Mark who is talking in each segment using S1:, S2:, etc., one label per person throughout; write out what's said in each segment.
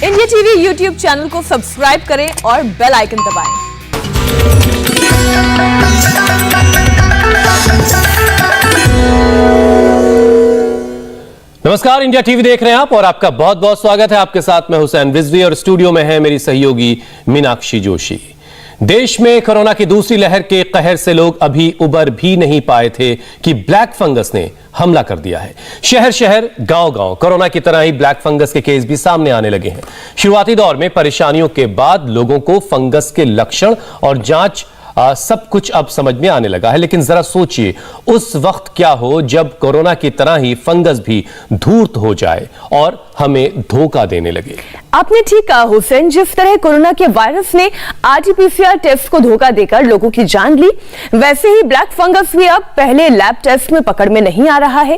S1: India TV YouTube channel को subscribe करें और बेल आइकन दबाएं।
S2: नमस्कार, इंडिया टीवी देख रहे हैं आप और आपका बहुत बहुत स्वागत है। आपके साथ मैं हुसैन रिजवी और स्टूडियो में है मेरी सहयोगी मीनाक्षी जोशी। देश में कोरोना की दूसरी लहर के कहर से लोग अभी उबर भी नहीं पाए थे कि ब्लैक फंगस ने हमला कर दिया है। शहर शहर, गांव गांव कोरोना की तरह ही ब्लैक फंगस के केस भी सामने आने लगे हैं। शुरुआती दौर में परेशानियों के बाद लोगों को फंगस के लक्षण और जांच सब कुछ अब समझ में आने लगा है। लेकिन जरा सोचिए, उस वक्त क्या हो जब कोरोना की तरह ही फंगस भी धूर्त हो जाए और हमें धोखा देने लगे।
S1: आपने ठीक कहा हुसैन, जिस तरह कोरोना के वायरस ने आरटीपीसीआर टेस्ट को धोखा देकर लोगों की जान ली, वैसे ही ब्लैक फंगस भी अब पहले लैब टेस्ट में पकड़ में नहीं आ रहा है।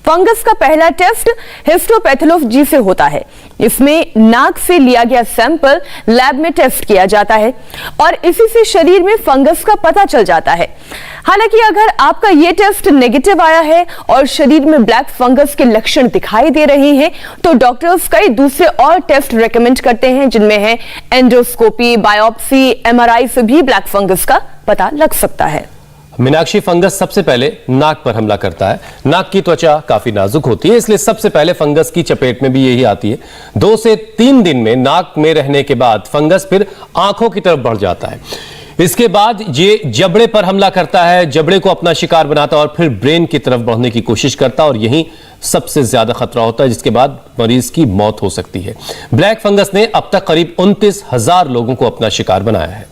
S1: फंगस का पहला टेस्ट हिस्टोपैथोलॉजी से होता है। इसमें नाक से लिया गया सैंपल लैब में टेस्ट किया जाता है और इसी से शरीर में फंगस का पता चल जाता है। हालांकि अगर आपका यह टेस्ट नेगेटिव आया है और शरीर में ब्लैक फंगस के लक्षण दिखाई दे रहे हैं, तो डॉक्टर्स कई दूसरे और टेस्ट रेकमेंड करते हैं, जिनमें है एंडोस्कोपी, बायोप्सी, एमआरआई से भी ब्लैक फंगस का पता लग सकता है।
S2: मीनाक्षी, फंगस सबसे पहले नाक पर हमला करता है। नाक की त्वचा काफी नाजुक होती है, इसलिए सबसे पहले फंगस की चपेट में भी यही आती है। 2 से 3 दिन में नाक में रहने के बाद फंगस फिर आंखों की तरफ बढ़ जाता है। इसके बाद ये जबड़े पर हमला करता है, जबड़े को अपना शिकार बनाता है और फिर ब्रेन की तरफ बढ़ने की कोशिश करता है और यही सबसे ज्यादा खतरा होता है, जिसके बाद मरीज की मौत हो सकती है। ब्लैक फंगस ने अब तक करीब 29,000 लोगों को अपना शिकार बनाया है।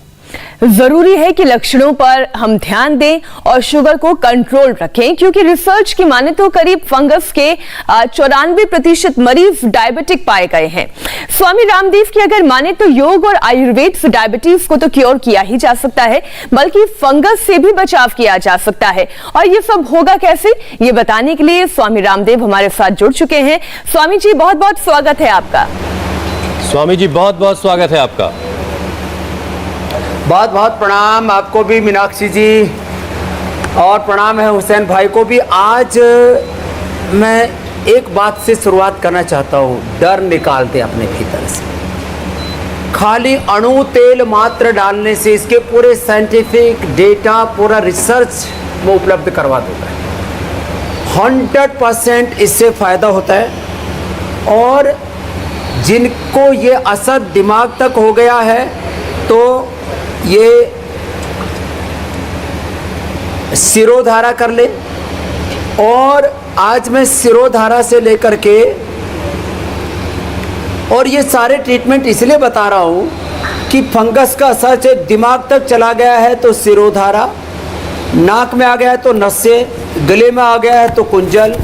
S1: जरूरी है कि लक्षणों पर हम ध्यान दें और शुगर को कंट्रोल रखें, क्योंकि रिसर्च की माने तो करीब फंगस के 94% मरीज डायबिटिक पाए गए हैं। स्वामी रामदेव की अगर माने तो योग और आयुर्वेद से डायबिटीज को तो क्योर किया ही जा सकता है, बल्कि फंगस से भी बचाव किया जा सकता है। और ये सब होगा कैसे, ये बताने के लिए स्वामी रामदेव हमारे साथ जुड़ चुके हैं। स्वामी जी, बहुत बहुत स्वागत है आपका।
S2: स्वामी जी, बहुत बहुत स्वागत है आपका।
S3: बहुत बहुत प्रणाम आपको भी मीनाक्षी जी, और प्रणाम है हुसैन भाई को भी। आज मैं एक बात से शुरुआत करना चाहता हूँ, डर निकाल दे अपने भीतर से। खाली अणु तेल मात्र डालने से इसके पूरे साइंटिफिक डेटा, पूरा रिसर्च वो उपलब्ध करवा दूंगा। 100% इससे फ़ायदा होता है। और जिनको ये असर दिमाग तक हो गया है, तो ये सिरोधारा कर ले। और आज मैं सिरोधारा से लेकर के, और ये सारे ट्रीटमेंट इसलिए बता रहा हूँ कि फंगस का असर से दिमाग तक चला गया है तो सिरोधारा, नाक में आ गया है तो नसें, गले में आ गया है तो कुंजल,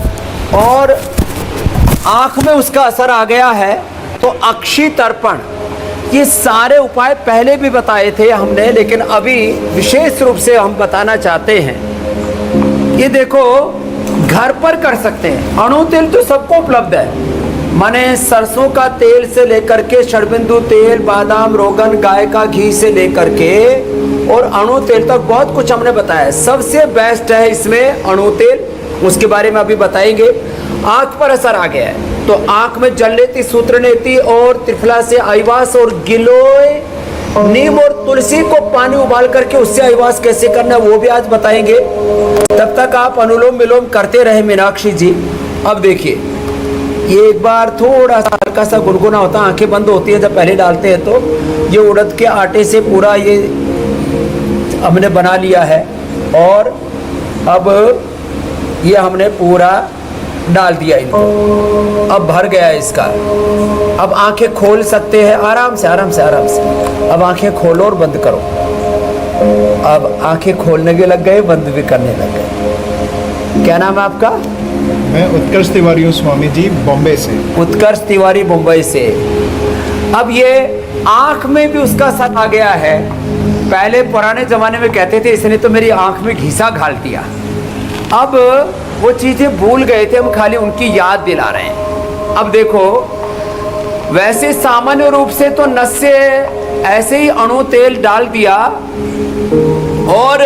S3: और आँख में उसका असर आ गया है तो अक्षि तर्पण। ये सारे उपाय पहले भी बताए थे हमने, लेकिन अभी विशेष रूप से हम बताना चाहते हैं। ये देखो, घर पर कर सकते हैं। अणु तेल तो सबको उपलब्ध है, माने सरसों का तेल से लेकर के षडबिंदु तेल, बादाम, रोगन, गाय का घी से लेकर के और अणु तेल तक बहुत कुछ हमने बताया। सबसे बेस्ट है इसमें अणु तेल, उसके बारे में अभी बताएंगे। आंख पर असर आ गया है तो आंख में जल लेती, सूत्रनेती और त्रिफला से आईवास और गिलोय, नीम और तुलसी को पानी उबाल करके उससे आईवास कैसे करना है वो भी आज बताएंगे। तब तक आप अनुलोम विलोम करते रहे मीनाक्षी जी। अब देखिए, ये एक बार थोड़ा सा हल्का सा गुनगुना होता है, आंखें बंद होती है जब पहले डालते हैं। तो ये उड़द के आटे से पूरा ये हमने बना लिया है और अब ये हमने पूरा डाल दिया इनको। अब भर गया है इसका। अब आंखें खोल सकते हैं आराम से आराम से आराम से। अब आंखें खोलो और बंद करो। अब आंखें खोलने के लग गए, बंद भी करने लग गए। क्या नाम है आपका?
S4: मैं उत्कर्ष तिवारी हूँ स्वामी जी, बॉम्बे से।
S3: उत्कर्ष तिवारी, मुंबई से। अब ये आंख में भी उसका असर आ गया है। पहले पुराने जमाने में कहते थे इसने तो मेरी आंख में घिसा घाल दिया। अब वो चीज़ें भूल गए थे, हम खाली उनकी याद दिला रहे हैं। अब देखो, वैसे सामान्य रूप से तो नस से ऐसे ही अणु तेल डाल दिया और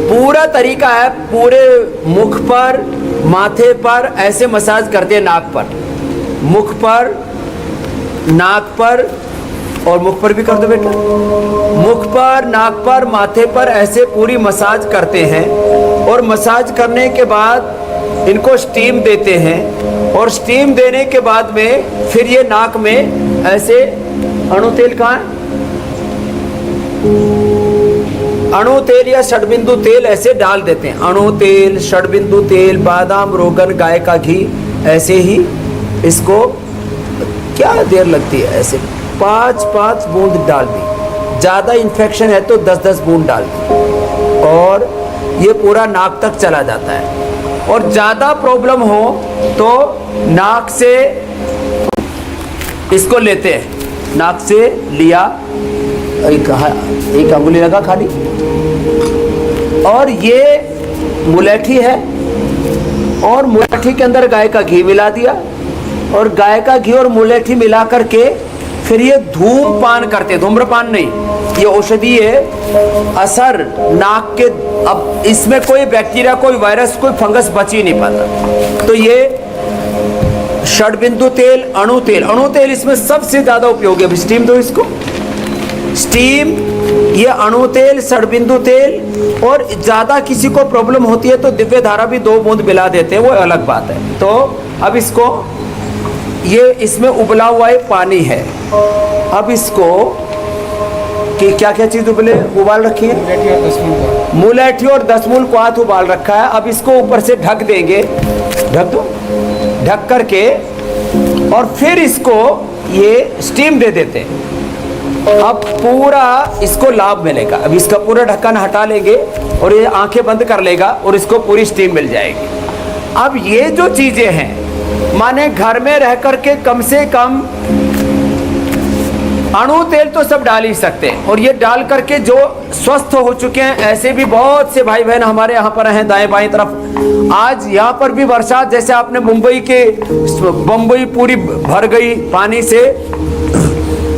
S3: पूरा तरीका है, पूरे मुख पर, माथे पर ऐसे मसाज करते हैं, नाक पर, मुख पर, नाक पर और मुख पर भी कर दो बेटा। मुख पर, नाक पर, माथे पर ऐसे पूरी मसाज करते हैं और मसाज करने के बाद इनको स्टीम देते हैं और स्टीम देने के बाद में फिर ये नाक में ऐसे अणु तेल कहाँ है, अणु तेल या षडबिंदु तेल ऐसे डाल देते हैं। अणु तेल, षडबिंदु तेल, बादाम, रोगन, गाय का घी, ऐसे ही इसको क्या देर लगती है, ऐसे 5-5 बूंद डाल दी। ज़्यादा इन्फेक्शन है तो 10-10 बूंद डाल दी और ये पूरा नाक तक चला जाता है। और ज़्यादा प्रॉब्लम हो तो नाक से इसको लेते हैं, नाक से लिया, एक अंगुली लगा खाली, और ये मुलेठी है और मुलेठी के अंदर गाय का घी मिला दिया और गाय का घी और मुलेठी मिला करके फिर ये धूमपान करते, धूम्रपान नहीं, ये औषधीय असर नाक के, अब इसमें कोई बैक्टीरिया, कोई वायरस, कोई फंगस बच ही नहीं पाता। तो ये षडबिंदु तेल, अणु तेल इसमें सबसे ज्यादा उपयोगी है। स्टीम दो इसको, स्टीम, ये अणु तेल, षडबिंदु तेल, और ज्यादा किसी को प्रॉब्लम होती है तो दिव्य धारा भी 2 बूंद मिला देते हैं, वो अलग बात है। तो अब इसको, ये इसमें उबला हुआ पानी है, अब इसको कि क्या क्या चीज उबाल रखी है, मुलेठी और 10 मूल क्वाथ उबाल रखा है। अब इसको ऊपर से ढक देंगे, ढक दो, ढक करके और फिर इसको ये स्टीम दे देते हैं। अब पूरा इसको लाभ मिलेगा। अब इसका पूरा ढक्कन हटा लेंगे और ये आंखें बंद कर लेगा और इसको पूरी स्टीम मिल जाएगी। अब ये जो चीजें हैं, माने घर में रह करके कम से कम अणु तेल तो सब डाल ही सकते हैं, और ये डाल करके जो स्वस्थ हो चुके हैं, ऐसे भी बहुत से भाई बहन हमारे यहाँ पर हैं दाएं बाएं तरफ। आज यहाँ पर भी बरसात, जैसे आपने मुंबई पूरी भर गई पानी से,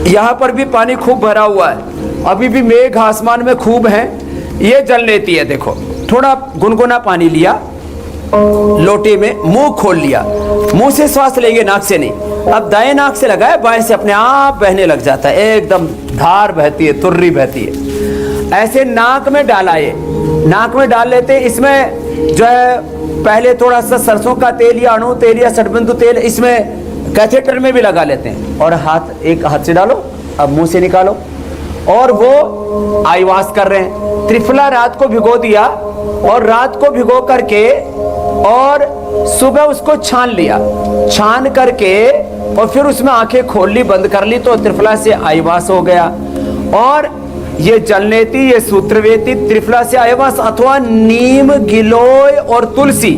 S3: यहाँ पर भी पानी खूब भरा हुआ है, अभी भी मेघ आसमान में खूब है। ये जल लेती है, देखो थोड़ा गुनगुना पानी लिया लोटे में, मुंह खोल लिया, मुंह से श्वास लेंगे, नाक से नहीं। अब दाएं नाक से लगाए, बाएं से अपने आप बहने लग जाता है, एकदम धार बहती है, तुर्री बहती है। ऐसे नाक में डाला, ये नाक में डाल लेते हैं। इसमें जो है पहले थोड़ा सा सरसों का तेल या अणु तेल या षडबिंदु तेल इसमें कैथेटर में भी लगा लेते हैं, और एक हाथ से डालो, अब मुंह से निकालो, और वो आईवास कर रहे हैं। त्रिफला रात को भिगो दिया और रात को भिगो करके और सुबह उसको छान लिया, छान करके और फिर उसमें आंखें खोल ली, बंद कर ली, तो त्रिफला से आईवास हो गया। और ये जलनेती, ये सूत्रवेती, त्रिफला से आईवास, अथवा नीम, गिलोय और तुलसी,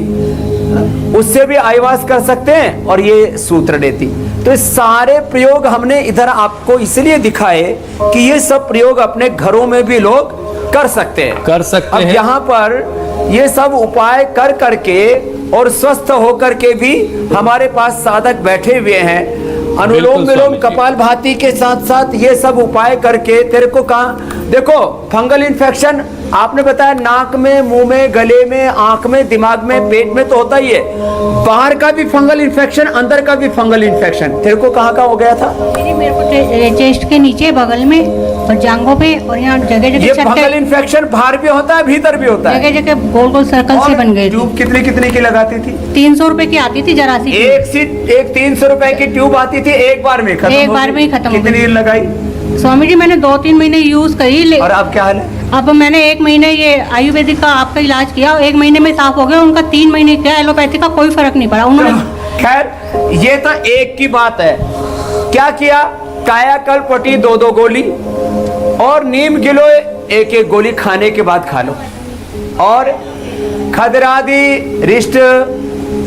S3: उससे भी आईवास कर सकते हैं, और ये सूत्र देती। तो ये सारे प्रयोग हमने इधर आपको इसलिए दिखाए कि ये सब प्रयोग अपने घरों में भी लोग कर सकते हैं,
S2: अब
S3: यहाँ पर ये सब उपाय कर करके और स्वस्थ होकर के भी हमारे पास साधक बैठे हुए हैं। अनुलोम विलोम कपालभाति के साथ साथ ये सब उपाय करके तेरे को कहा, देखो फंगल इन्फेक्शन आपने बताया नाक में, मुंह में, गले में, आंख में, दिमाग में, पेट में तो होता ही है, बाहर का भी फंगल इन्फेक्शन, अंदर का भी फंगल इन्फेक्शन। तेरे को कहाँ हो गया था?
S5: मेरे को चेस्ट के नीचे, बगल में और जांघों पे, और यहाँ जगह जगह
S3: ये फंगल इन्फेक्शन बाहर भी होता है, भीतर भी होता है,
S5: जगह जगह गोल गोल सर्कल से बन गए।
S3: ट्यूब कितने कितने की लगाती थी?
S5: 300 रुपए की आती थी जरा सी,
S3: एक 300 रुपए की ट्यूब आती थी, एक बार में खत्म,
S5: एक बार में ही खत्म।
S3: कितनी लगाई
S5: स्वामी जी? मैंने 2-3 महीने यूज करी,
S3: और अब क्या हाल है?
S5: अब मैंने 1 महीने ये आयुर्वेदिक का आपका इलाज किया, 1 महीने में साफ हो गया। उनका 3 महीने किया, एलोपैथी का कोई फर्क नहीं पड़ा उन्होंने।
S3: खैर ये तो एक की बात है। क्या किया? कायाकल्प पट्टी 2-2 गोली और नीम गिलोय 1-1 गोली खाने के बाद खा लो, और खदरादि रिष्ट,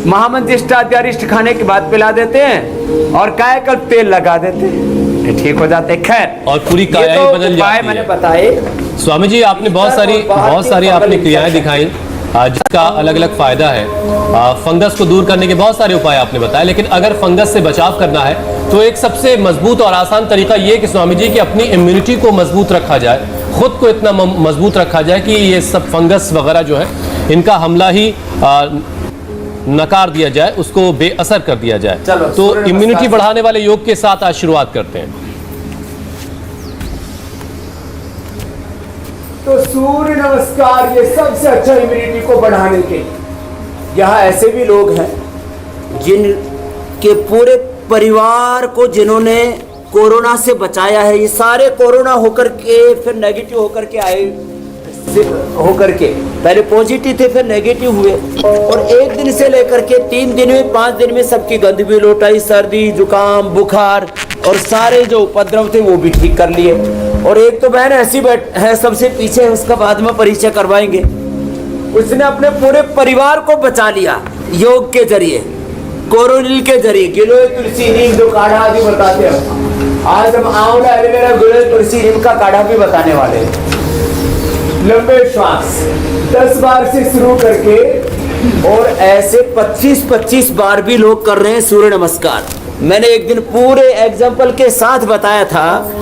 S3: महामंत्रिष्ट आद्यारिष्ट खाने के बाद पिला देते हैं, और कायाकल्प तेल लगा देते हैं, ठीक हो जाते हैं। खैर,
S2: और पूरी काया ही बदल जाती है।
S3: मैंने बताए
S2: स्वामी जी, आपने बहुत सारी आपने क्रियाएं दिखाई जिसका अलग अलग फायदा है। फंगस को दूर करने के बहुत सारे उपाय आपने बताए, लेकिन अगर फंगस से बचाव करना है तो एक सबसे मजबूत और आसान तरीका ये कि स्वामी जी की अपनी इम्यूनिटी को मजबूत रखा जाए, खुद को इतना मजबूत रखा जाए कि ये सब फंगस वगैरह जो है इनका हमला ही नकार दिया जाए, उसको बेअसर कर दिया जाए।
S3: चलो,
S2: तो
S3: सूर्य नमस्कार
S2: इम्यूनिटी
S3: से-
S2: बढ़ाने वाले योग के साथ आज शुरुआत करते हैं।
S3: तो सूर्य नमस्कार ये सबसे अच्छा इम्यूनिटी को बढ़ाने के। यहाँ ऐसे भी लोग हैं जिनके पूरे परिवार को जिन्होंने कोरोना से बचाया है, ये सारे कोरोना होकर के फिर नेगेटिव होकर के आए, होकर के पहले पॉजिटिव थे फिर नेगेटिव हुए, और एक दिन से लेकर के 3 दिन में 5 दिन में सबकी गंध भी लौट आई, सर्दी जुकाम बुखार और सारे जो उपद्रव थे वो भी ठीक कर लिए। और एक तो बहन ऐसी बैठ है सबसे पीछे, उसका बाद में परिचय करवाएंगे। उसने अपने पूरे परिवार को बचा लिया योग के जरिए, कोरोनिल के जरिए। गिलोय तुलसी नीम जो काढ़ा आदि बताते हैं, आज हम आंवला एलोवेरा गिलोय तुलसी नीम का काढ़ा भी बताने वाले हैं। लंबे श्वास 10 बार से शुरू करके और ऐसे 25-25 बार भी लोग कर रहे हैं सूर्य नमस्कार। मैंने एक दिन पूरे एग्जाम्पल के साथ बताया था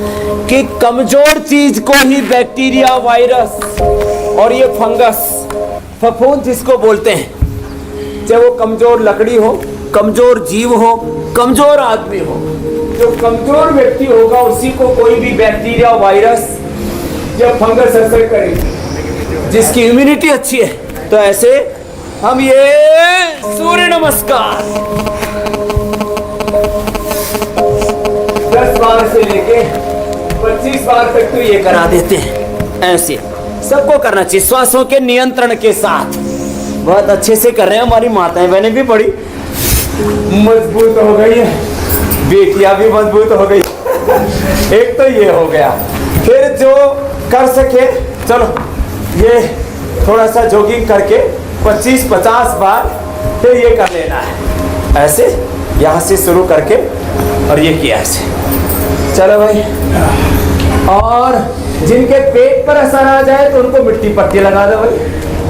S3: कि कमजोर चीज को ही बैक्टीरिया, वायरस और ये फंगस, फफूंद जिसको बोलते हैं, चाहे वो कमजोर लकड़ी हो, कमजोर जीव हो, कमजोर आदमी हो, जो कमजोर व्यक्ति होगा उसी को कोई भी बैक्टीरिया, वायरस या फंगस असर करेगी। जिसकी इम्यूनिटी अच्छी है, तो ऐसे हम ये सूर्य नमस्कार 10 बार से लेके 25 बार तक तो ये करा देते हैं। ऐसे सबको करना चाहिए श्वासों के नियंत्रण के साथ। बहुत अच्छे से कर रहे हैं हमारी माताएं बहनें भी बड़ी मजबूत हो गई है, बेटियां भी मजबूत हो गई। एक तो ये हो गया, फिर जो कर सके चलो ये थोड़ा सा जॉगिंग करके 25-50 बार फिर ये कर लेना है। ऐसे यहाँ से शुरू करके और ये किया ऐसे। चलो भाई, और जिनके पेट पर असर आ जाए तो उनको मिट्टी पट्टी लगा दो भाई।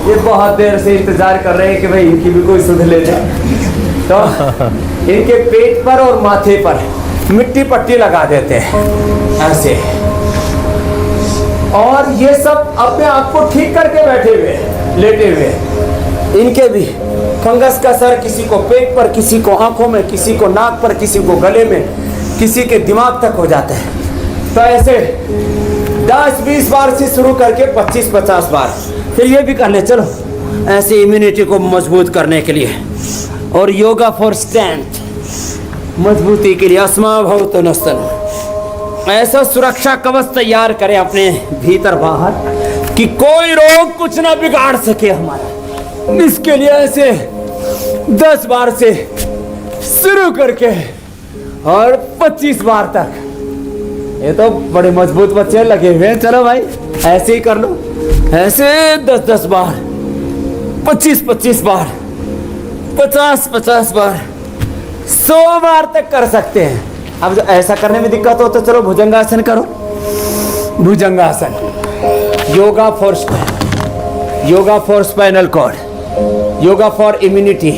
S3: ये बहुत देर से इंतजार कर रहे हैं कि भाई इनकी भी कोई सुध ले जाए, तो इनके पेट पर और माथे पर मिट्टी पट्टी लगा देते हैं ऐसे। और ये सब अपने आप को ठीक करके बैठे हुए, लेटे हुए। इनके भी फंगस का असर किसी को पेट पर, किसी को आंखों में, किसी को नाक पर, किसी को गले में, किसी के दिमाग तक हो जाता है। तो ऐसे 10-20 बार से शुरू करके 25-50 बार फिर ये भी कर ले। चलो ऐसे इम्यूनिटी को मजबूत करने के लिए। और योगा फॉर स्ट्रेंथ, मजबूती के लिए अस्मा भवतु नस्तनु। ऐसा सुरक्षा कवच तैयार करें अपने भीतर बाहर कि कोई रोग कुछ ना बिगाड़ सके हमारा। इसके लिए ऐसे 10 बार से शुरू करके और 25 बार तक। ये तो बड़े मजबूत बच्चे लगे हुए हैं। चलो भाई ऐसे ही कर लो, ऐसे 10-10 बार, 25-25 बार, 50-50 बार, 100 बार तक कर सकते हैं। अब जो ऐसा करने में दिक्कत हो तो चलो भुजंगासन करो। Bhujangasana, yoga for spinal cord, yoga for immunity,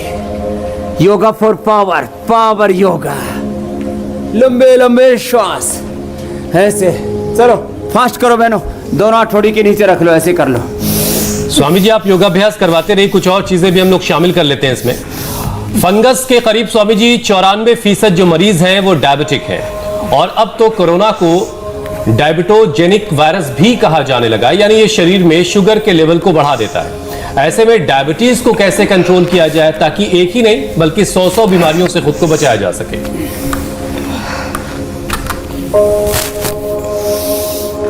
S3: yoga for power yoga. लंबे लंबे श्वास ऐसे। चलो फास्ट करो बहनों, दोनों हथौड़ी के नीचे रख लो, ऐसे कर लो।
S2: स्वामी जी आप योगाभ्यास करवाते रहिए, कुछ और चीजें भी हम लोग शामिल कर लेते हैं इसमें। फंगस के करीब स्वामी जी 94% जो मरीज हैं वो डायबिटिक हैं, और अब तो कोरोना को डायबिटोजेनिक वायरस भी कहा जाने लगा, यानी ये शरीर में शुगर के लेवल को बढ़ा देता है। ऐसे में डायबिटीज को कैसे कंट्रोल किया जाए ताकि एक ही नहीं बल्कि 100 बीमारियों से खुद को बचाया जा सके?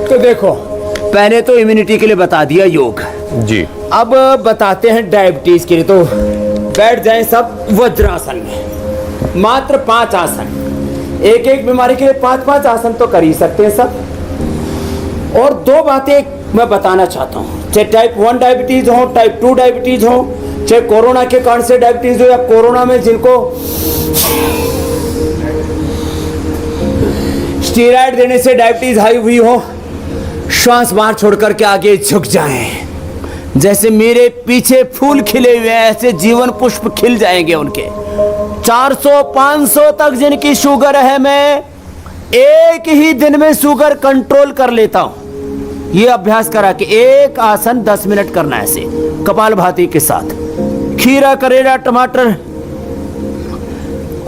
S3: तो देखो, पहले तो इम्यूनिटी के लिए बता दिया योग
S2: जी।
S3: अब बताते हैं डायबिटीज के लिए। तो बैठ जाएं सब वज्रासन में, मात्र 5 आसन। एक बीमारी के लिए 5-5 आसन तो कर ही सकते हैं सब। और 2 बातें मैं बताना चाहता हूं, चाहे टाइप 1 डायबिटीज हो, टाइप 2 डायबिटीज हो, चाहे कोरोना के कारण से डायबिटीज हो, या कोरोना में जिनको स्टेरॉइड देने से डायबिटीज हाई हुई हो, श्वास बाहर छोड़ करके आगे झुक जाएं। जैसे मेरे पीछे फूल खिले हुए हैं, ऐसे जीवन पुष्प खिल जाएंगे उनके। 400-500 तक जिनकी शुगर है, मैं एक ही दिन में शुगर कंट्रोल कर लेता हूं। ये अभ्यास करा कि एक आसन 10 मिनट करना है, ऐसे कपालभाति के साथ। खीरा, करेला, टमाटर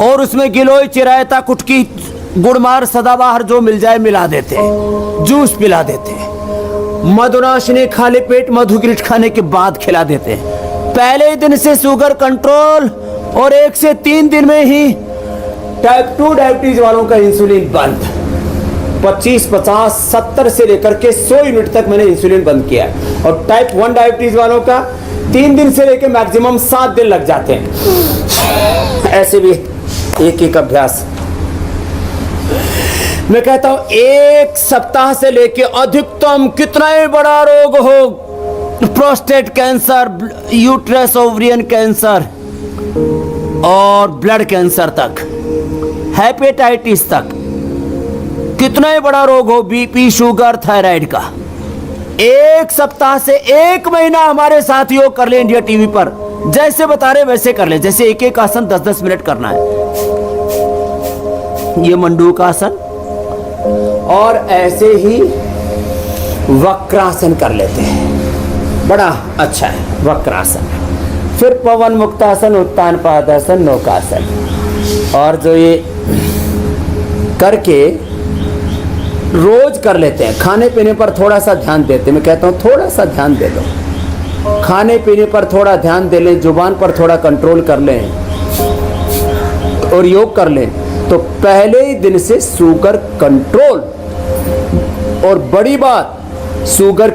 S3: और उसमें गिलोय, चिरायता, कुटकी, गुड़मार, सदाबहार जो मिल जाए मिला देते हैं, जूस पिला देते हैं। मधुनाशिनी खाली पेट मधुगिरिट खाने के बाद खिला देते हैं। पहले ही दिन से शुगर कंट्रोल और 1 से 3 दिन में ही टाइप 2 डायबिटीज वालों का इंसुलिन बंद। 25, 50, 70 से लेकर के 100 यूनिट तक मैंने इंसुलिन बंद किया है। और टाइप 1 डायबिटीज वालों का 3 दिन से लेकर मैक्सिमम 7 दिन लग जाते हैं। ऐसे भी एक अभ्यास। मैं कहता हूं 1 सप्ताह से लेकर अधिकतम कितना ही बड़ा रोग हो, prostate cancer, uterus ovarian cancer और ब्लड कैंसर तक, हेपेटाइटिस तक, कितना ही बड़ा रोग हो, बीपी, शुगर, थायराइड का, 1 सप्ताह से 1 महीना हमारे साथ योग कर ले। इंडिया टीवी पर जैसे बता रहे वैसे कर ले। जैसे एक आसन 10-10 मिनट करना है, ये मंडूक आसन, और ऐसे ही वक्रासन कर लेते हैं, बड़ा अच्छा है वक्रासन। फिर पवन मुक्तासन, उत्तान पादासन, नौकासन, और जो ये करके रोज कर लेते हैं। खाने पीने पर थोड़ा सा ध्यान देते हैं। मैं कहता हूँ थोड़ा सा ध्यान दे दो, खाने पीने पर थोड़ा ध्यान दे लें, जुबान पर थोड़ा कंट्रोल कर लें और योग कर लें, तो पहले ही दिन से शुगर कंट्रोल। और बड़ी बात, शुगर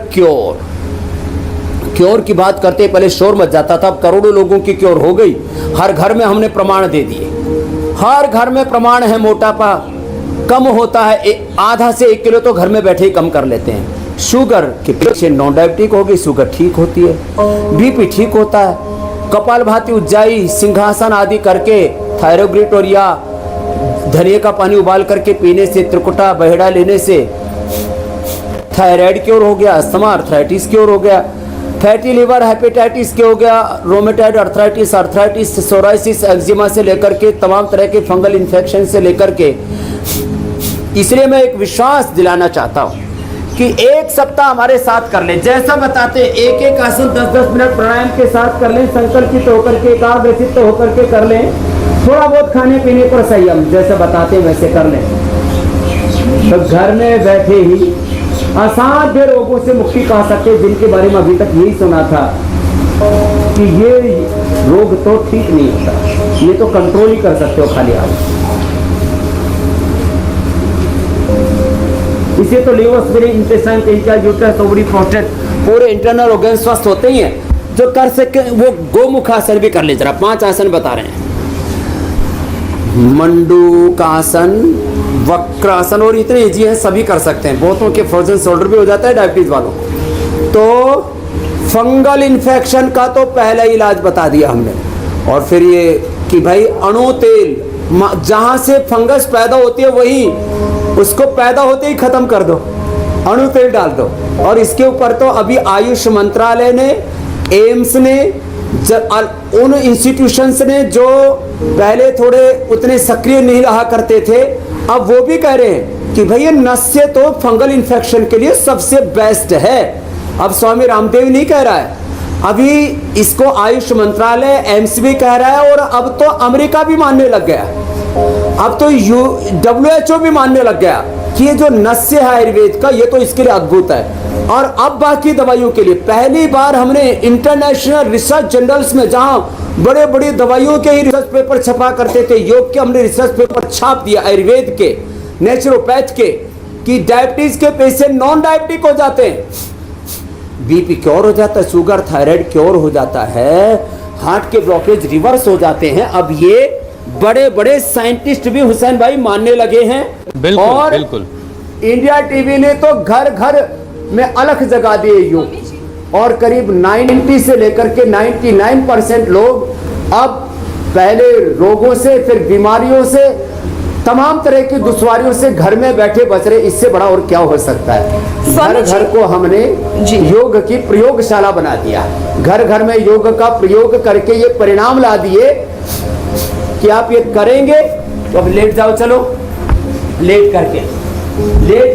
S3: क्योर की बात करते पहले शोर मच जाता था, अब करोड़ों लोगों की क्योर हो गई। हर घर में हमने प्रमाण दे दिए, हर घर में प्रमाण है। मोटापा कम होता है, आधा से 1 किलो तो घर में बैठे ही कम कर लेते हैं। शुगर के पीछे नॉन डायबिटिक होगी, शुगर ठीक होती है, बीपी ठीक होता है। कपालभाति, उज्जाई, सिंहासन आदि करके थायरोग्रिट और या धनिया का पानी उबाल करके पीने से, त्रिकुटा, बहेड़ा लेने से थायराइड क्योर हो गया, अस्थमा, अर्थराइटिस क्योर हो गया, फैटी लिवर, हेपेटाइटिस क्योर हो गया, रोमेटॉइड अर्थराइटिस, सोराइसिस, एक्जिमा से लेकर के तमाम तरह के फंगल इन्फेक्शन से लेकर के। इसलिए मैं एक विश्वास दिलाना चाहता हूँ कि 1 सप्ताह हमारे साथ कर लें, जैसा बताते एक आसन 10-10 मिनट प्राणायाम के साथ कर लें, संकल्पित होकर के, एकाग्रचित्त होकर के कर लें। थोड़ा बहुत खाने पीने पर संयम, जैसे बताते हैं वैसे कर लें, तो घर में बैठे ही असाध्य रोगों से मुक्ति पा सकते, जिनके बारे में अभी तक यही सुना था कि ये रोग तो ठीक नहीं होता, ये तो कंट्रोल ही कर सकते हो खाली आप। इसे तो liver, spleen, intestine, pancreas, uterus, ovary, prostate, पूरे इंटरनल ऑर्गन स्वस्थ होते ही हैं। जो कर सके वो गोमुख आसन भी कर ले। जरा 5 आसन बता रहे हैं, मंडूकासन, वक्रासन, और इतने इजी हैं, सभी कर सकते हैं। बहुतों के फ्रोजन शोल्डर भी हो जाता है डायबिटीज वालों। तो फंगल इन्फेक्शन का तो पहला इलाज बता दिया हमने, और फिर ये कि भाई अणु तेल, जहां से फंगस पैदा होती है वही उसको पैदा होते ही खत्म कर दो, अणु तेल डाल दो। और इसके ऊपर तो अभी आयुष मंत्रालय ने, एम्स ने, उन इंस्टीट्यूशंस ने जो पहले थोड़े उतने सक्रिय नहीं रहा करते थे, अब वो भी कह रहे हैं कि भैया नस्य तो फंगल इन्फेक्शन के लिए सबसे बेस्ट है। अब स्वामी रामदेव नहीं कह रहा है, अभी इसको आयुष मंत्रालय, एम्स भी कह रहा है, और अब तो अमेरिका भी मानने लग गया, अब तो WHO भी मानने लग गया कि ये जो नस्य है आयुर्वेद का, ये तो इसके लिए अद्भुत है। और अब बाकी दवाइयों के लिए पहली बार हमने इंटरनेशनल रिसर्च जर्नल्स में, जहां बड़े बड़ी दवाइयों के ही रिसर्च पेपर छपा करते थे, योग के हमने रिसर्च पेपर छाप दिया, आयुर्वेद के, नेचुरोपैथ के, कि डायबिटीज के पेशेंट नॉन डायबिटिक हो जाते हैं, बीपी क्योर हो जाता है, शुगर, थायराइड क्योर हो जाता है, हार्ट के ब्लॉकेज रिवर्स हो जाते हैं। अब ये बड़े बड़े साइंटिस्ट भी हुसैन भाई मानने लगे हैं।
S2: बिल्कुल,
S3: और
S2: बिल्कुल।
S3: इंडिया टीवी ने तो घर घर में अलख जगा दिए योग, और करीब 90 से लेकर के 99% लोग अब पहले रोगों से, फिर बीमारियों से, तमाम तरह की दुश्वारियों से घर में बैठे बच रहे। इससे बड़ा और क्या हो सकता है। घर घर को हमने योग की प्रयोगशाला बना दिया, घर घर में योग का प्रयोग करके ये परिणाम ला दिए कि आप ये करेंगे तो अब लेट जाओ, चलो लेट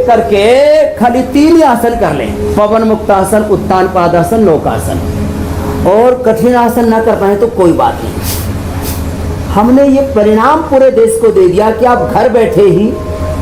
S3: करके खाली 3 ही आसन कर लें, पवन मुक्तासन, उत्तान पादासन, नौकासन। और कठिन आसन ना कर पाए तो कोई बात नहीं। हमने ये परिणाम पूरे देश को दे दिया कि आप घर बैठे ही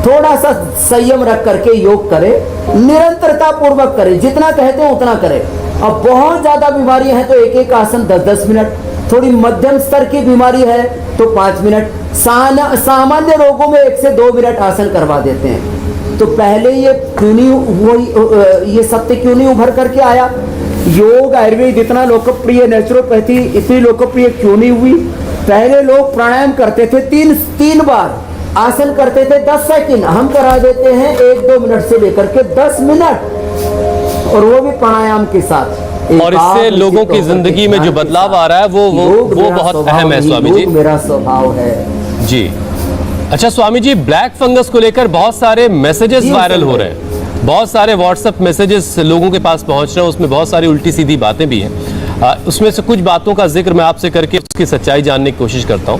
S3: थोड़ा सा संयम रख करके योग करें, निरंतरता पूर्वक करें, जितना कहते हैं उतना करें। अब बहुत ज़्यादा बीमारी है तो एक एक आसन 10-10 मिनट, थोड़ी मध्यम स्तर की बीमारी है तो 5 मिनट, सामान्य रोगों में 1 से 2 मिनट आसन करवा देते हैं। तो पहले ये क्यों नहीं, ये सत्य क्यों नहीं उभर करके आया? योग आयुर्वेद इतना लोकप्रिय, नेचुरोपैथी इतनी लोकप्रिय क्यों नहीं हुई? पहले लोग प्राणायाम करते थे 3 बार, आसन करते थे 10 सेकंड, हम करा देते हैं 1-2 मिनट से लेकर के 10 मिनट, और वो भी प्राणायाम के साथ।
S2: और इससे लोगों की जिंदगी में जो बदलाव आ रहा है वो बहुत अहम है स्वामी जी।
S3: मेरा स्वभाव है
S2: जी। अच्छा स्वामी जी, ब्लैक फंगस को लेकर बहुत सारे मैसेजेस वायरल हो रहे हैं, बहुत सारे व्हाट्सएप मैसेजेस लोगों के पास पहुंच रहे हैं, उसमें बहुत सारी उल्टी सीधी बातें भी हैं। उसमें से कुछ बातों का जिक्र मैं आपसे करके उसकी सच्चाई जानने की कोशिश करता हूँ।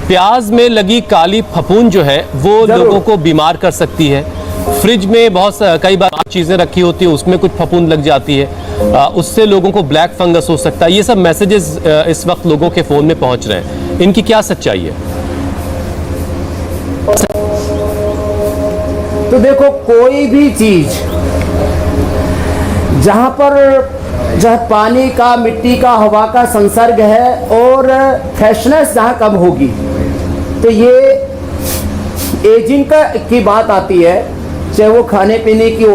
S2: प्याज में लगी काली फफूंद जो है वो लोगों को बीमार कर सकती है। फ्रिज में कई बार चीजें रखी होती है, उसमें कुछ फफूंद लग जाती है, उससे लोगों को ब्लैक फंगस हो सकता है। ये सब मैसेजेस इस वक्त लोगों के फोन में पहुंच रहे हैं, इनकी क्या सच्चाई है?
S3: तो देखो, कोई भी चीज जहाँ पानी का, मिट्टी का, हवा का संसर्ग है और फ्रेशनेस जहाँ कम होगी, तो ये एजिंग की बात आती है। चाहे वो खाने पीने की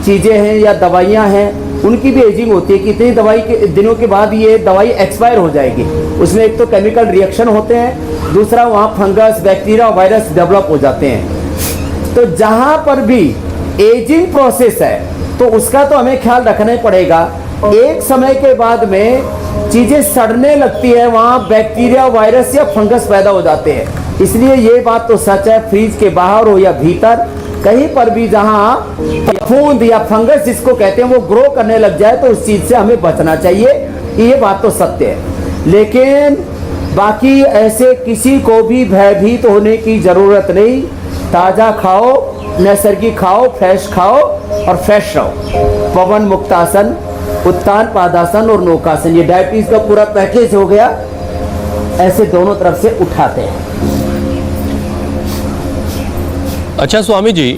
S3: चीज़ें हैं या दवाइयाँ हैं, उनकी भी एजिंग होती है कि इतनी दवाई के दिनों के बाद ये दवाई एक्सपायर हो जाएगी। उसमें एक तो केमिकल रिएक्शन होते हैं, दूसरा वहाँ फंगस, बैक्टीरिया, वायरस डेवलप हो जाते हैं। तो जहाँ पर भी एजिंग प्रोसेस है तो उसका तो हमें ख्याल रखना ही पड़ेगा। एक समय के बाद में चीज़ें सड़ने लगती है, वहाँ बैक्टीरिया, वायरस या फंगस पैदा हो जाते हैं। इसलिए ये बात तो सच है, फ्रिज के बाहर हो या भीतर, कहीं पर भी जहाँ फफूंद या फंगस जिसको कहते हैं वो ग्रो करने लग जाए तो उस चीज़ से हमें बचना चाहिए। ये बात तो सत्य है। लेकिन बाकी ऐसे किसी को भी भयभीत होने की ज़रूरत नहीं। ताज़ा खाओ, नैसर्गिक खाओ, फ्रेश खाओ और फ्रेश रहो। पवन मुक्तासन, उत्तान पादासन और नौकासन, ये डायबिटीज का पूरा पैकेज हो गया। ऐसे दोनों तरफ से उठाते हैं।
S2: अच्छा स्वामी जी,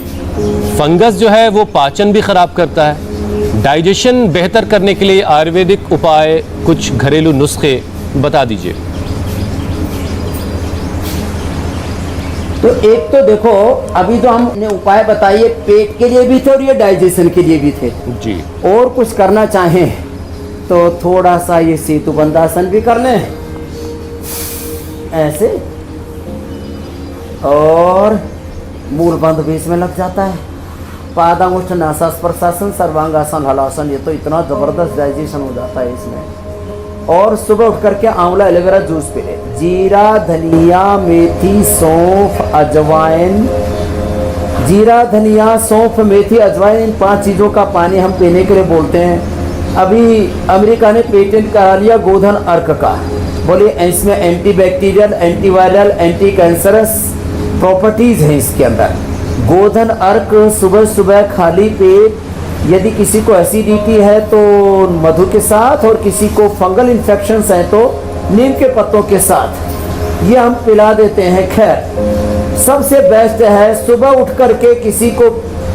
S2: फंगस जो है वो पाचन भी खराब करता है। डाइजेशन बेहतर करने के लिए आयुर्वेदिक उपाय, कुछ घरेलू नुस्खे बता दीजिए।
S3: तो एक तो देखो, अभी जो हमने उपाय बताइए पेट के लिए भी थे और ये डाइजेशन के लिए भी थे
S2: जी।
S3: और कुछ करना चाहें तो थोड़ा सा ये सेतु बंदासन भी कर लें ऐसे, और मूल बंध भी इसमें लग जाता है। पादांगुष्ठ नासास्पर्शासन, सर्वांगासन, हलासन, ये तो इतना जबरदस्त डाइजेशन हो जाता है इसमें। और सुबह उठ करके आंवला एलोवेरा जूस पी ले। जीरा, धनिया, मेथी, सौंफ, अजवाइन, जीरा, धनिया, सौंफ, मेथी, अजवाइन, इन 5 चीज़ों का पानी हम पीने के लिए बोलते हैं। अभी अमेरिका ने पेटेंट करा लिया गोधन अर्क का। बोलिए इसमें antibacterial, antiviral, anti cancerous properties हैं इसके अंदर। गोधन अर्क सुबह सुबह खाली पेट, यदि किसी को एसिडिटी है तो मधु के साथ, और किसी को फंगल इन्फेक्शंस हैं तो नीम के पत्तों के साथ ये हम पिला देते हैं। खैर सबसे बेस्ट है सुबह उठ करके किसी को,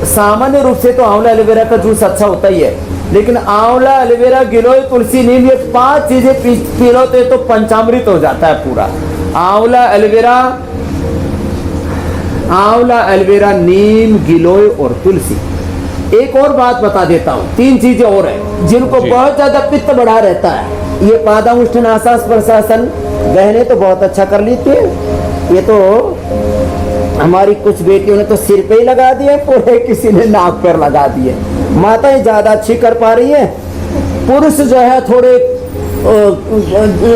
S3: सामान्य रूप से तो आंवला एलोवेरा का जूस अच्छा होता ही है, लेकिन आंवला, एलोवेरा, गिलोय, तुलसी, नीम, ये 5 चीजें पी लो तो पंचामृत हो जाता है पूरा। आंवला एलोवेरा, नीम, गिलोय और तुलसी। एक और बात बता देता हूँ, 3 चीजें और हैं जिनको बहुत ज्यादा पित्त बढ़ा रहता है। ये पादांगुष्ठ नासास्पर्शासन बहनें तो बहुत अच्छा कर लेती है। ये तो हमारी कुछ बेटियों ने तो सिर पे ही लगा दिए पूरे, किसी ने नाक पर लगा दिए। माताएं ज्यादा अच्छी कर पा रही हैं, पुरुष जो है थोड़े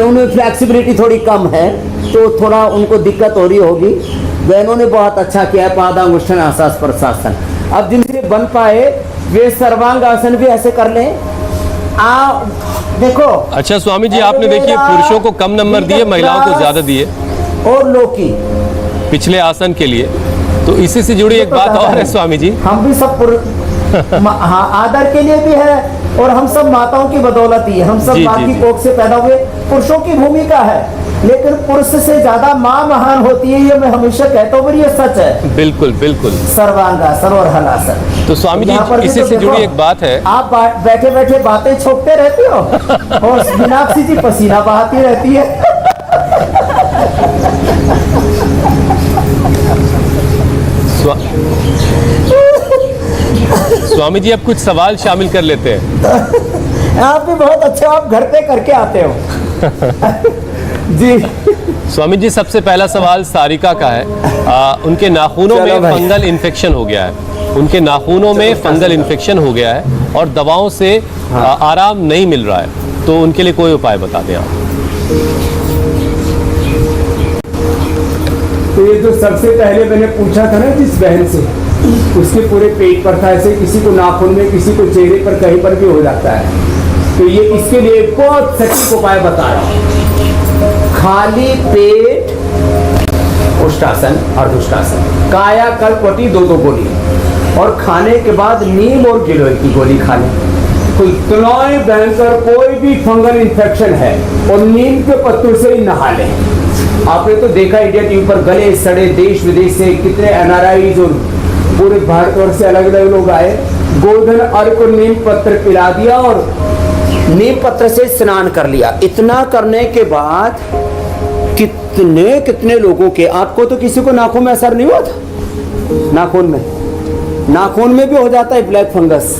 S3: उनमें फ्लेक्सिबिलिटी थोड़ी कम है तो थोड़ा उनको दिक्कत हो रही होगी। बहनों ने बहुत अच्छा किया है पादांगुष्ठ नासास्पर्शासन। अब जिनसे बन पाए वे सर्वांग आसन भी ऐसे कर लें। देखो,
S2: अच्छा स्वामी जी, आपने देखिए पुरुषों को कम नंबर दिए, महिलाओं को ज्यादा दिए
S3: और लौकी
S2: पिछले आसन के लिए। तो इसी से जुड़ी एक बात और है स्वामी जी,
S3: हम भी सब हाँ, आदर के लिए भी है और हम सब माताओं की बदौलत ही है, हम सब
S2: जी,
S3: माँ
S2: जी,
S3: की
S2: जी।
S3: कोख से पैदा हुए। पुरुषों की भूमिका है, लेकिन पुरुष से ज्यादा माँ महान होती है, ये मैं हमेशा कहता हूँ, पर ये सच है।
S2: बिल्कुल बिल्कुल।
S3: सर्वांगासन और हलासन।
S2: तो स्वामी जी,
S3: यहाँ पर भी
S2: इसी
S3: तो
S2: से
S3: देखो,
S2: जुड़ी एक बात है।
S3: आप बैठे बैठे बातें छोपते रहते हो और मीनाक्षी जी पसीना बहाती रहती है।
S2: स्वामी जी, अब कुछ सवाल शामिल कर लेते हैं।
S3: आप भी बहुत अच्छे, आप घर पे करके आते हो। जी
S2: स्वामी जी, सबसे पहला सवाल सारिका का है। उनके नाखूनों
S3: चलो
S2: में
S3: भाई।
S2: फंगल इन्फेक्शन हो गया है। उनके नाखूनों में फंगल इन्फेक्शन हो गया है और दवाओं से आराम नहीं मिल रहा है, तो उनके लिए कोई उपाय बता दें आप।
S6: तो ये जो सबसे पहले मैंने पूछा था ना जिस बहन से, उसके पूरे पेट पर था, ऐसे किसी को नाखून में, किसी को चेहरे पर, कहीं पर भी हो जाता है। तो ये इसके लिए बहुत सटीक उपाय बता रहा हूँ।
S3: खाली पेट उष्टासन, अर्धुष्टासन, कायाकल्पवटी 2-2 गोली, और खाने के बाद नीम और गिलोय की गोली खा लें।
S6: तो इतना ही भयंकर कोई भी फंगल इन्फेक्शन है और नीम के पत्तों से ही नहा लें।
S3: आपने तो देखा इंडिया टीवी पर गले सड़े देश विदेश से कितने एनआरआई और पूरे भारतवर्ष से अलग अलग लोग आए,
S6: गोधन अर्क और नीम पत्र पिला दिया और
S3: नीम पत्र से स्नान कर लिया। इतना करने के बाद कितने कितने लोगों के, आपको तो किसी को नाखून में असर नहीं हुआ था? नाखून में भी हो जाता है ब्लैक फंगस,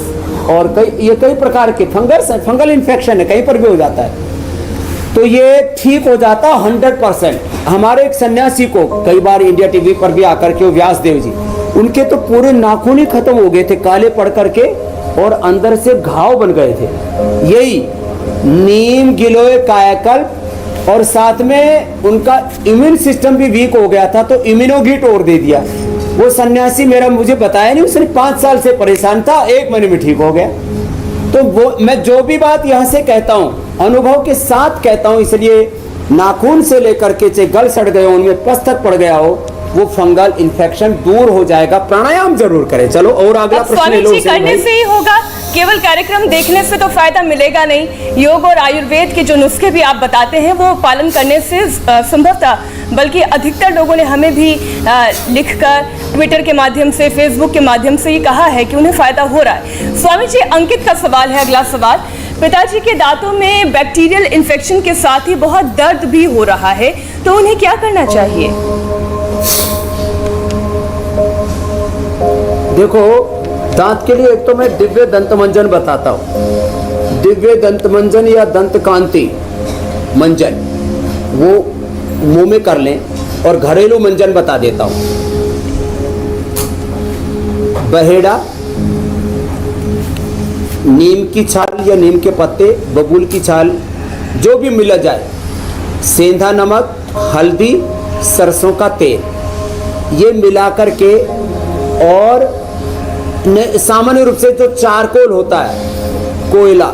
S3: और कई प्रकार के फंगस है, फंगल इन्फेक्शन है, कहीं पर भी हो जाता है। तो ये ठीक हो जाता 100%। हमारे एक सन्यासी को कई बार इंडिया टीवी पर भी आकर के, व्यासदेव जी, उनके तो पूरे नाखून ही खत्म हो गए थे काले पड़ करके, और अंदर से घाव बन गए थे। यही नीम, गिलोय, कायाकल्प, और साथ में उनका इम्यून सिस्टम भी वीक हो गया था, तो इम्यूनोगिट और दे दिया। वो सन्यासी मेरा मुझे बताया नहीं, उसने 5 साल से परेशान था, 1 महीने में ठीक हो गया। तो वो मैं जो भी बात यहाँ से कहता हूँ अनुभव के साथ कहता हूँ, इसलिए नाखून से लेकर के चाहे गल सड़ गए हो, उनमें पस तक पड़ गया हो, वो फंगल इन्फेक्शन दूर हो जाएगा। प्राणायाम जरूर करें। चलो और अगला
S1: अब
S3: प्रश्न
S1: स्वामी
S3: लो
S1: जी, करने से ही होगा, केवल कार्यक्रम देखने से तो फायदा मिलेगा नहीं। योग और आयुर्वेद के जो नुस्खे भी आप बताते हैं वो पालन करने से संभवतः, बल्कि अधिकतर लोगों ने हमें भी लिखकर ट्विटर के माध्यम से, फेसबुक के माध्यम से ये कहा है कि उन्हें फायदा हो रहा है। स्वामी जी, अंकित का सवाल है, अगला सवाल। पिताजी के दांतों में बैक्टीरियल इन्फेक्शन के साथ ही बहुत दर्द भी हो रहा है, तो उन्हें क्या करना चाहिए?
S3: देखो, दांत के लिए एक तो मैं दिव्य दंत मंजन बताता हूँ। दिव्य दंत मंजन या दंत कांति मंजन, वो मुंह में कर लें, और घरेलू मंजन बता देता हूँ। बहेड़ा, नीम की छाल या नीम के पत्ते, बबूल की छाल, जो भी मिला जाए, सेंधा नमक, हल्दी, सरसों का तेल, ये मिलाकर के, और सामान्य रूप से जो चारकोल होता है, कोयला,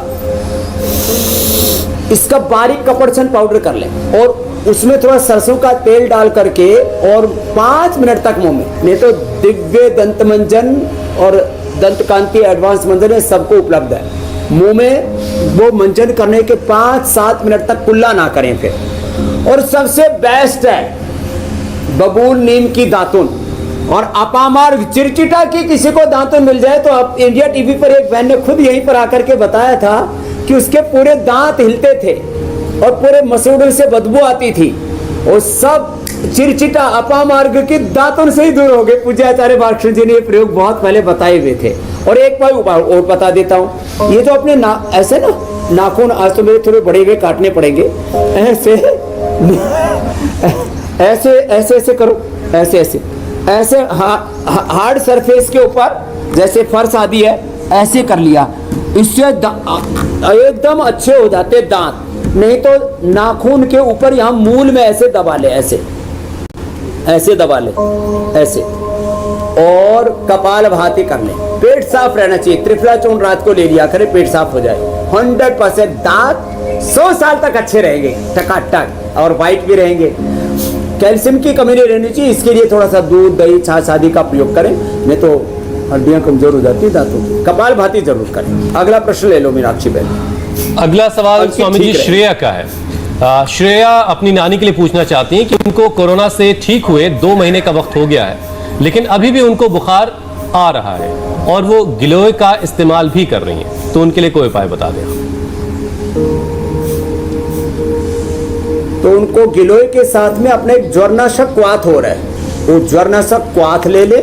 S3: इसका बारीक कपड़छन पाउडर कर लें, और उसमें थोड़ा सरसों का तेल डाल करके, और 5 मिनट तक मुंह में, नहीं तो दिव्य दंत मंजन और दंत कांति एडवांस मंजन है, सबको उपलब्ध है। मुंह में वो मंजन करने के 5-7 मिनट तक कुल्ला ना करें फिर। और सबसे बेस्ट है बबूल नीम की दातुन, और अपामार्ग चिरचिटा की किसी को दांतुन मिल जाए तो, अब इंडिया टीवी पर एक बहन ने खुद यहीं पर आकर के बताया था कि उसके पूरे दांत हिलते थे और पूरे मसूड़ों से बदबू आती थी, और सब चिरचिटा अपामार्ग की दांतुन से ही दूर हो गए। पूज्याचार्य बालकृष्ण जी ने ये प्रयोग बहुत पहले बताए हुए थे। और एक उपाय और बता देता हूँ, ये जो अपने ऐसे ना नाखून, आज तो मेरे थोड़े बड़े हुए काटने पड़ेंगे, ऐसे ऐसे ऐसे ऐसे करो, ऐसे ऐसे ऐसे हार्ड सरफेस के ऊपर, जैसे फर्श आदि है, ऐसे कर लिया, इससे एकदम अच्छे हो जाते दांत। नहीं तो नाखून के ऊपर यहाँ मूल में ऐसे दबा ले, ऐसे ऐसे दबा ले, ऐसे, और कपाल भाती कर ले। पेट साफ रहना चाहिए, त्रिफला चूर्ण रात को ले लिया करे, पेट साफ हो जाए। 100% दांत 100 साल तक अच्छे रहेंगे, टकाटक, और वाइट भी रहेंगे। कैल्शियम की कमी नहीं रहनी चाहिए, इसके लिए थोड़ा सा दूध, दही, छाछ आदि का प्रयोग करें, नहीं तो हड्डियां कमजोर हो जाती है दांतों की। कपाल भाती जरूर करें। अगला प्रश्न ले लो मीनाक्षी बहन।
S2: अगला सवाल
S3: अंकित
S2: स्वामी जी
S3: ठीक रहे।
S2: श्रेया का है। श्रेया अपनी नानी के लिए पूछना चाहती हैं कि उनको कोरोना से ठीक हुए 2 महीने का वक्त हो गया है, लेकिन अभी भी उनको बुखार आ रहा है और वो गिलोय का इस्तेमाल भी कर रही हैं, तो उनके लिए कोई उपाय बता दें।
S3: तो उनको गिलोय के साथ में अपने एक ज्वरनाशक क्वाथ हो रहा है, वो ज्वरनाशक क्वाथ ले ले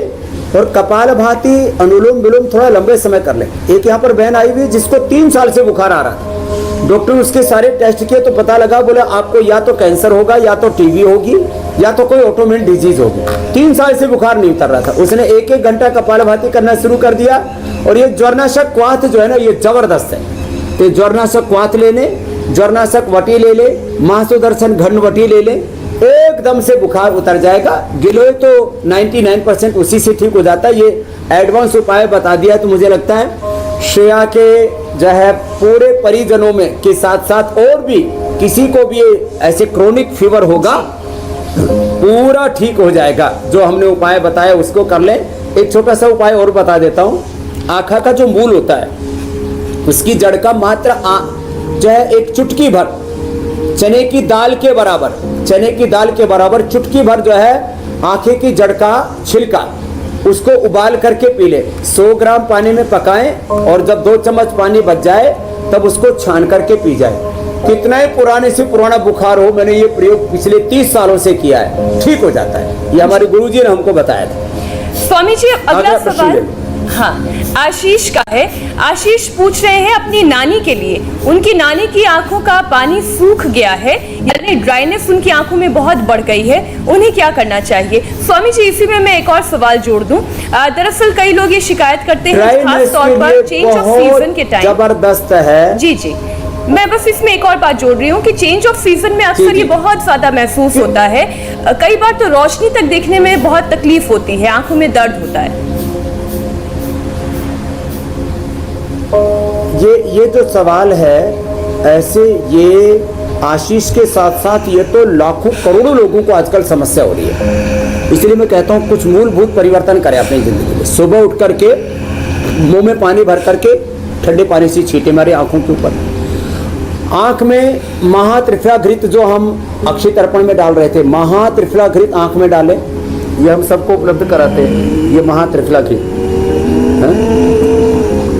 S3: और कपाल भाती अनुलोम विलोम थोड़ा लंबे समय कर ले। एक यहाँ पर बहन आई हुई जिसको 3 साल से बुखार आ रहा था, डॉक्टर ने उसके सारे टेस्ट किए तो पता लगा, बोले आपको या तो कैंसर होगा, या तो टीबी होगी, या तो कोई ऑटोइम्यून डिजीज होगी। 3 साल से बुखार नहीं उतर रहा था। उसने 1-1 घंटा कपालभाति करना शुरू कर दिया और ये ज्वरनाशक क्वाथ जो है ना, ये जबरदस्त है। तो ज्वरनाशक क्वाथ ले ले, ज्वरनाशक वटी ले ले, महासुदर्शन घन वटी ले ले, एकदम से बुखार उतर जाएगा। गिलोय तो 99% उसी से ठीक हो जाता है। ये एडवांस उपाय बता दिया, तो मुझे लगता है श्रेया के जो है पूरे परिजनों में के साथ साथ और भी किसी को भी ऐसे क्रोनिक फीवर होगा, पूरा ठीक हो जाएगा। जो हमने उपाय बताया उसको कर लें। एक छोटा सा उपाय और बता देता हूँ। आँखा का जो मूल होता है उसकी जड़ का मात्र जो है एक चुटकी भर चने की दाल के बराबर, चने की दाल के बराबर चुटकी भर जो है आंखें की जड़ का छिलका, उसको उबाल करके पी ले। 100 ग्राम पानी में पकाएं और जब 2 चम्मच पानी बच जाए तब उसको छान करके पी जाए। कितना ही पुराने से पुराना बुखार हो, मैंने ये प्रयोग पिछले 30 सालों से किया है, ठीक हो जाता है। ये हमारे गुरुजी ने हमको बताया था।
S1: स्वामी जी अगला
S3: अगला प्रश्न ले
S1: सवाल
S3: लो।
S1: हाँ आशीष का है। आशीष पूछ रहे हैं अपनी नानी के लिए, उनकी नानी की आंखों का पानी सूख गया है, यानी ड्राइनेस उनकी आंखों में बहुत बढ़ गई है, उन्हें क्या करना चाहिए? स्वामी जी इसी में मैं एक और सवाल जोड़ दूं। दरअसल कई लोग ये शिकायत करते हैं खास तौर पर चेंज ऑफ सीजन के टाइम।
S3: जबरदस्त है
S1: जी जी, मैं बस इसमें एक और बात जोड़ रही हूँ कि चेंज ऑफ सीजन में अक्सर ये बहुत ज्यादा महसूस होता है। कई बार तो रोशनी तक देखने में बहुत तकलीफ होती है, आंखों में दर्द होता है।
S3: ये जो सवाल है, ऐसे ये आशीष के साथ साथ ये तो लाखों करोड़ों लोगों को आजकल समस्या हो रही है। इसलिए मैं कहता हूँ कुछ मूलभूत परिवर्तन करें अपनी जिंदगी में। सुबह उठ करके मुंह में पानी भर करके ठंडे पानी से छींटे मारे आंखों के ऊपर। आंख में महात्रिफलाघृत जो हम अक्षय तर्पण में डाल रहे थे, महात्रिफलाघृत आंख में डालें, ये हम सबको उपलब्ध कराते हैं, ये महात्रिफलाघृत।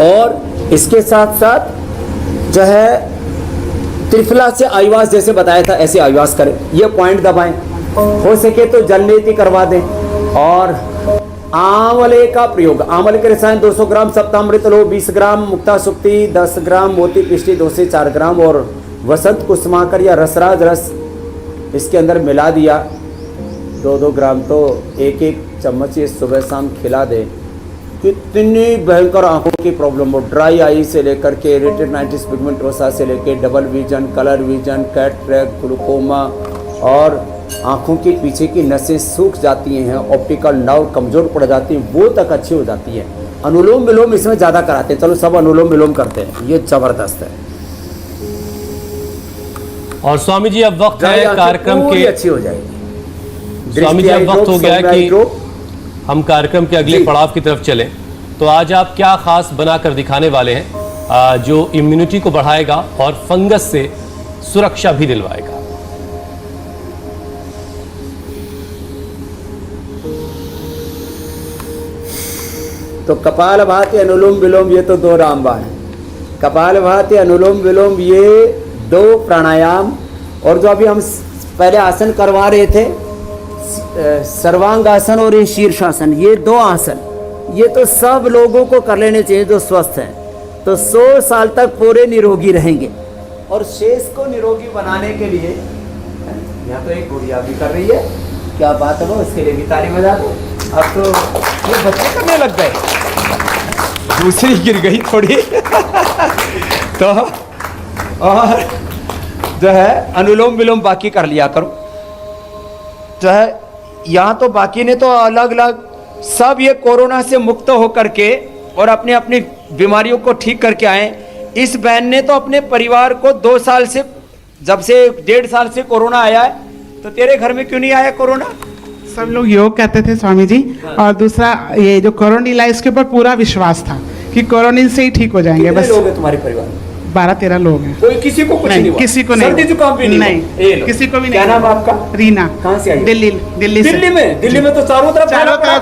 S3: और इसके साथ साथ जो है त्रिफला से आयुवास जैसे बताया था, ऐसे आयुवास करें। ये पॉइंट दबाएं, हो सके तो जलनेति करवा दें। और आंवले का प्रयोग, आंवले के रसायन 200 ग्राम सप्तामृत लो, 20 ग्राम मुक्ता सुक्ति, 10 ग्राम मोती पिष्टी 2 से 4 ग्राम और वसंत कुसुमाकर या रसराज रस इसके अंदर मिला दिया 2-2 ग्राम, तो 1-1 चम्मच ये सुबह शाम खिला दें। कितनी भयंकर आंखों की प्रॉब्लम हो, ड्राई आई से लेकर के रेटिनाइटिस पिगमेंटोसा से लेकर double vision, colour vision, cataract, glaucoma और आंखों के पीछे की नसें सूख जाती हैं, ऑप्टिकल नर्व कमजोर पड़ जाती हैं, वो तक अच्छी हो जाती हैं। अनुलोम विलोम इसमें ज़्यादा कराते हैं। चलो सब अनुलोम विलोम करते हैं, ये जबरदस्त है।
S2: और स्वामी जी अब वक्त है कार्यक्रम के,
S3: अच्छी हो जाएगी।
S2: स्वामी जी अब वक्त हो गया है कि हम कार्यक्रम के अगले पड़ाव की तरफ चलें। तो आज आप क्या खास बनाकर दिखाने वाले हैं जो इम्यूनिटी को बढ़ाएगा और फंगस से सुरक्षा भी दिलवाएगा?
S3: तो कपालभाति अनुलोम विलोम ये तो 2 रामबाण है। कपालभाति अनुलोम विलोम ये 2 प्राणायाम, और जो अभी हम पहले आसन करवा रहे थे सर्वांगासन और ये शीर्षासन, ये 2 आसन ये तो सब लोगों को कर लेने चाहिए जो स्वस्थ हैं। तो 100 साल तक पूरे निरोगी रहेंगे। और शेष को निरोगी बनाने के लिए यहाँ तो एक गुड़िया भी कर रही है, क्या बात है, इसके लिए भी ताली बजा दो। अब तो ये बच्चे करने लग गए, दूसरी गिर गई थोड़ी तो और जो है अनुलोम विलोम बाकी कर लिया करो। जो है यहाँ तो बाकी ने तो अलग अलग सब ये कोरोना से मुक्त होकर के और अपने अपनी बीमारियों को ठीक करके आए। इस बहन ने तो अपने परिवार को 2 साल से, जब से 1.5 साल से कोरोना आया है, तो तेरे घर में क्यों नहीं आया कोरोना?
S7: सब लोग योग कहते थे स्वामी जी, और दूसरा ये जो कोरोनिल है इसके ऊपर पूरा विश्वास था कि कोरोनिल से ही ठीक हो जाएंगे।
S3: कितने
S7: बस
S3: लोग हैं तुम्हारे परिवार में?
S7: 12-13 लोग हैं।
S3: कोई किसी को कुछ नहीं हुआ?
S7: किसी को नहीं,
S3: सर्दी जुकाम भी नहीं
S7: नहीं,
S3: हुआ? ये लो।
S7: किसी को भी नहीं।
S3: क्या नाम आपका?
S7: रीना।
S3: कहाँ से आई?
S7: दिल्ली से।
S3: दिल्ली में तो चारों तरफ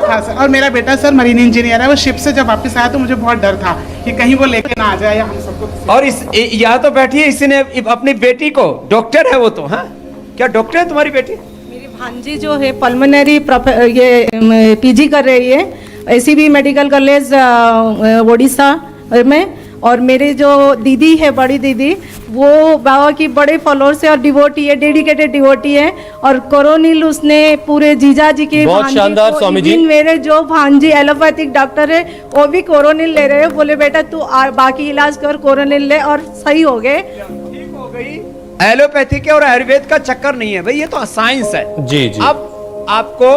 S7: था सर। और मेरा बेटा सर मरीन इंजीनियर है, वो शिप से जब वापस आया तो मुझे बहुत डर था कि कहीं वो लेके ना आ जाए हम सबको।
S3: और इस यहाँ तो बैठी है, इसने अपनी बेटी को, डॉक्टर है वो तो, हाँ क्या डॉक्टर है तुम्हारी बेटी?
S8: मेरी भांजी जो है पल्मोनरी ये पीजी कर रही है एसीबी मेडिकल कॉलेज ओडिशा में। और मेरे जो दीदी है, बड़ी दीदी, वो बाबा की बड़े फॉलोअर्स है और डिवोटी है, डेडिकेटेड डिवोटी है। और कोरोनिल उसने पूरे जीजा जी के
S2: बहुत शानदार स्वामी जी।
S8: मेरे जो भांजी एलोपैथिक डॉक्टर है वो भी कोरोनिल ले रहे हैं, बोले बेटा तू बाकी इलाज कर, कोरोनिल ले, और सही हो गए,
S3: ठीक हो गई। एलोपैथी के और आयुर्वेद का चक्कर नहीं है भाई, ये तो साइंस है।
S2: जी जी।
S3: अब आपको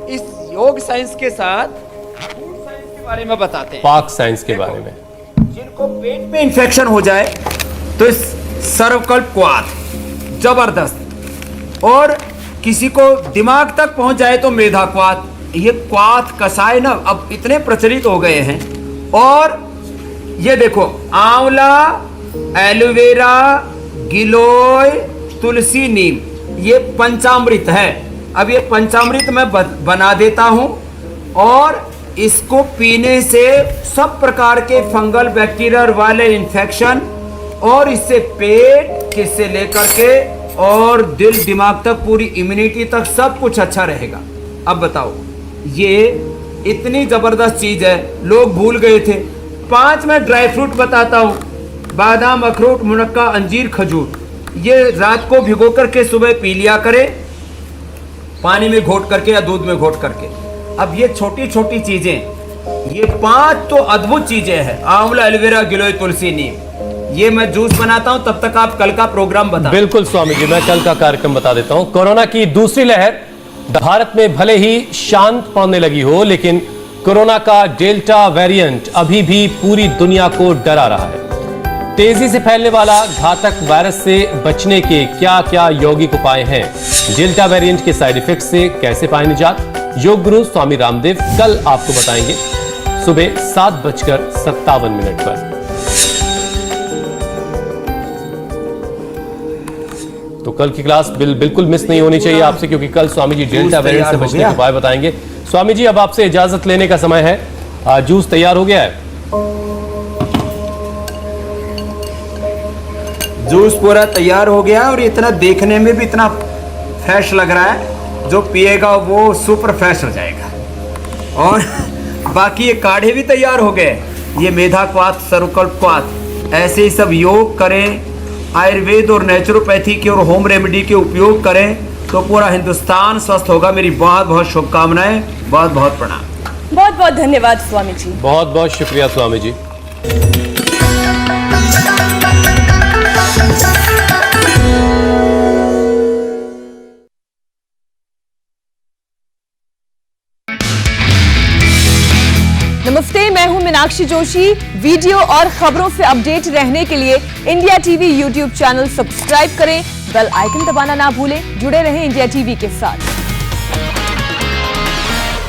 S3: इस योग साइंस के साथ फूड साइंस के बारे में बताते हैं,
S2: पाक साइंस के बारे में।
S3: जिनको पेट में इंफेक्शन हो जाए तो इस सर्वकल्प क्वाथ जबरदस्त, और किसी को दिमाग तक पहुंच जाए तो मेधा क्वाथ। ये क्वाथ कसाय ना अब इतने प्रचलित हो गए हैं। और ये देखो, आंवला, एलोवेरा, गिलोय, तुलसी, नीम, ये पंचामृत है। अब ये पंचामृत मैं बना देता हूं, और इसको पीने से सब प्रकार के फंगल बैक्टीरियल वाले इन्फेक्शन, और इससे पेट से लेकर के और दिल दिमाग तक, पूरी इम्यूनिटी तक सब कुछ अच्छा रहेगा। अब बताओ, ये इतनी जबरदस्त चीज है, लोग भूल गए थे। 5 मैं ड्राई फ्रूट बताता हूँ, बादाम, अखरोट, मुनक्का, अंजीर, खजूर। ये रात को भिगो करके सुबह पी लिया करें, पानी में घोट करके या दूध में घोट करके। अब ये छोटी छोटी चीजें, ये 5 तो अद्भुत चीजें हैं, आंवला, एलोवेरा, गिलोय, तुलसी, नीम। ये मैं जूस बनाता हूं, तब तक आप कल का प्रोग्राम बता।
S2: बिल्कुल स्वामी जी, मैं कल का कार्यक्रम बता देता हूं। कोरोना की दूसरी लहर भारत में भले ही शांत पड़ने लगी हो, लेकिन कोरोना का डेल्टा वेरिएंट अभी भी पूरी दुनिया को डरा रहा है। तेजी से फैलने वाला घातक वायरस से बचने के क्या क्या यौगिक उपाय हैं? डेल्टा वेरिएंट के साइड इफेक्ट से कैसे पाए निजात? योग गुरु स्वामी रामदेव कल आपको बताएंगे सुबह 7:57 पर। तो कल की क्लास बिल्कुल मिस नहीं होनी चाहिए आपसे, क्योंकि कल स्वामी जी डेल्टा वेरिएंट से बचने के उपाय बताएंगे। स्वामी जी, अब आपसे इजाजत लेने का समय है। जूस तैयार हो गया है?
S3: जूस पूरा तैयार हो गया, और इतना देखने में भी इतना फ्रेश लग रहा है, जो पिएगा वो सुपर फ्रेश हो जाएगा। और बाकी ये काढ़े भी तैयार हो गए, ये मेधा क्वाथ, सर्वकल्प क्वाथ। ऐसे ही सब योग करें, आयुर्वेद और नेचुरोपैथी के और होम रेमेडी के उपयोग करें, तो पूरा हिंदुस्तान स्वस्थ होगा। मेरी बहुत बहुत शुभकामनाएं, बहुत बहुत प्रणाम।
S1: बहुत बहुत धन्यवाद स्वामी जी।
S2: बहुत बहुत शुक्रिया स्वामी जी।
S1: नमस्ते, मैं हूं मीनाक्षी जोशी। वीडियो और खबरों से अपडेट रहने के लिए India TV YouTube channel subscribe करें, बेल आइकन दबाना ना भूलें। जुड़े रहें इंडिया टीवी के साथ।